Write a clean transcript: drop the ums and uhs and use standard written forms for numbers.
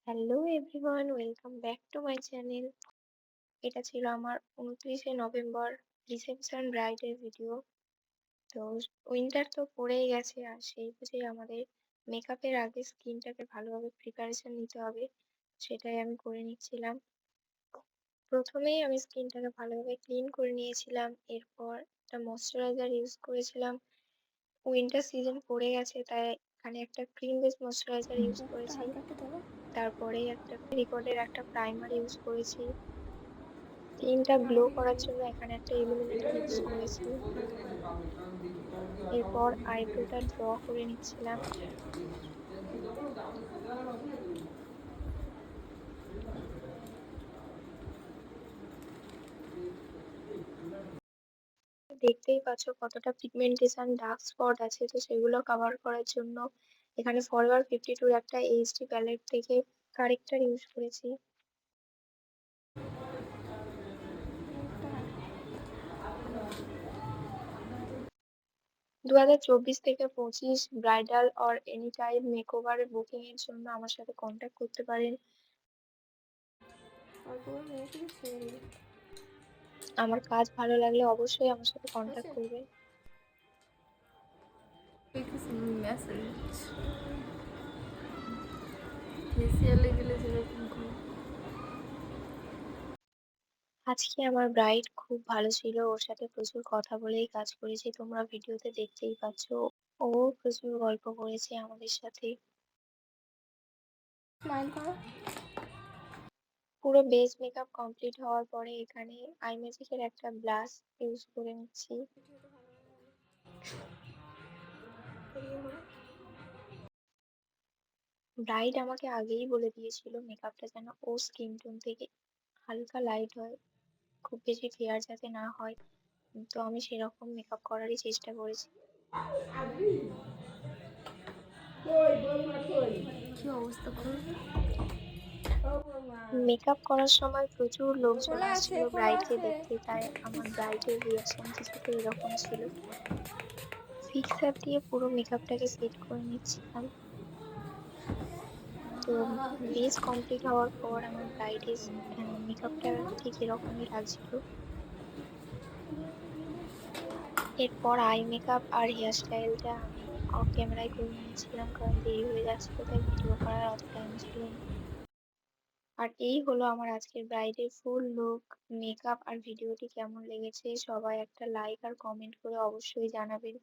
Hello everyone, welcome back to my channel. এটা ছিল আমার ২৯শে নভেম্বর রিসেপশন ব্রাইডের ভিডিও। তো উইন্টার তো পড়েই গেছে, আর সেই বুঝেই আমাদের মেকআপের আগে স্কিনটাকে ভালোভাবে প্রিপারেশন নিতে হবে। সেটাই আমি করে নিচ্ছিলাম। প্রথমেই আমি স্কিনটাকে ভালোভাবে ক্লিন করে নিয়েছিলাম। এরপর একটা ময়েশ্চারাইজার ইউজ করেছিলাম। উইন্টার সিজন পড়ে গেছে, তাই এখানে একটা ক্রিম বেস ময়েশ্চারাইজার ইউজ বুকটা করেছি। হালকা একটু ধরো। তারপরেই একটা রিকর্ডের একটা প্রাইমার ইউজ করেছি। স্কিনটা গ্লো করার জন্য এখানে একটা ইলুমিনেটর ইউজ করেছি। এরপর আইব্রোটা ড্র করে নিচ্ছিলাম। দেখতেই পাচ্ছ কতটা পিগমেন্টেশন ডার্ক স্পট আছে, তো সেগুলো কভার করার জন্য এখানে ফরএভার 52 র একটা এইচডি প্যালেট থেকে কারেক্টর ইউজ করেছি। 2024 থেকে 25 bridal or any type makeover booking এর জন্য আমার সাথে কন্ট্যাক্ট করতে পারেন। অল্প করে নিয়ে থেকে ছেড়ে দিই। আমার কাজ ভালো লাগলে অবশ্যই আমার সাথে কন্ট্যাক্ট হয়েছে? করবেন। মেসেজ ফেসিয়ালে গেলে যেরকম করে। আজকে আমার ব্রাইড খুব ভালো ছিল, ওর সাথে প্রচুর কথা বলেই কাজ করেছি, তোমরা ভিডিওতে দেখতেই পাচ্ছ। ও প্রচুর গল্প করেছে আমাদের সাথে। স্মাইল করো। পুরো বেস মেকআপ কমপ্লিট হওয়ার পরে এখানে আই ম্যাজিকের একটা ব্লাশ ইউজ করে নিচ্ছি। ব্রাইড আমাকে আগেই বলে দিয়েছিল মেকআপটা যেন ও স্কিন টোন থেকে হালকা লাইট হয়, খুব বেশি ফেয়ার যাতে না হয়। তো আমি সেরকম মেকআপ করারই চেষ্টা করেছি। কি অবস্থা করবে? মেকআপ করার সময় প্রচুর লোকজন খোলা আছে, আসছিল খোলা ব্রাইডকে আছে। দেখতে, তাই আমার ব্রাইডের রিয়াকশন কিছুটা এরকম ছিল। ফিক্সার দিয়ে পুরো মেকআপটাকে সেট করে নিচ্ছিলাম। তো বেস কমপ্লিট হওয়ার পর আমার ব্রাইডের মেকআপটা ঠিক এরকমই লাগছিল। এরপর আই মেকআপ আর হেয়ার স্টাইলটা আমি অফ ক্যামেরায় করে নিয়েছিলাম, কারণ দেরি হয়ে যাচ্ছিল, তাই ভিডিও করার অত টাইম ছিল না। আর এই হলো আমার আজকের ব্রাইডের ফুল লুক। মেকআপ আর ভিডিওটি কেমন লেগেছে সবাই একটা লাইক আর কমেন্ট করে অবশ্যই জানাবেন।